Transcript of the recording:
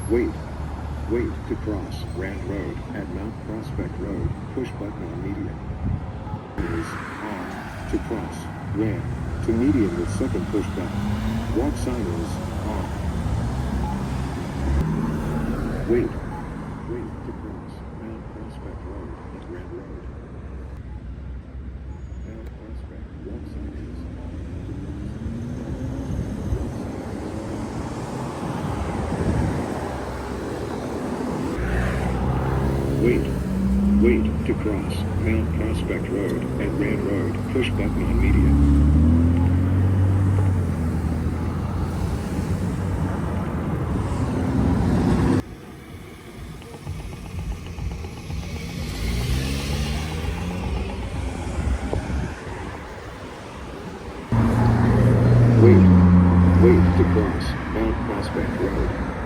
Wait. Wait to cross Rand Road at Mount Prospect Road. Push button on medium. Is on to cross Rand to medium with second push button. Walk sign is on. Wait. Wait to cross Mount Prospect Road at Rand Road. Mount Prospect. Walk sign is on. Wait. Wait to cross Mount Prospect Road at Rand Road. Push button on medium. Wait to cross Mount Prospect Road.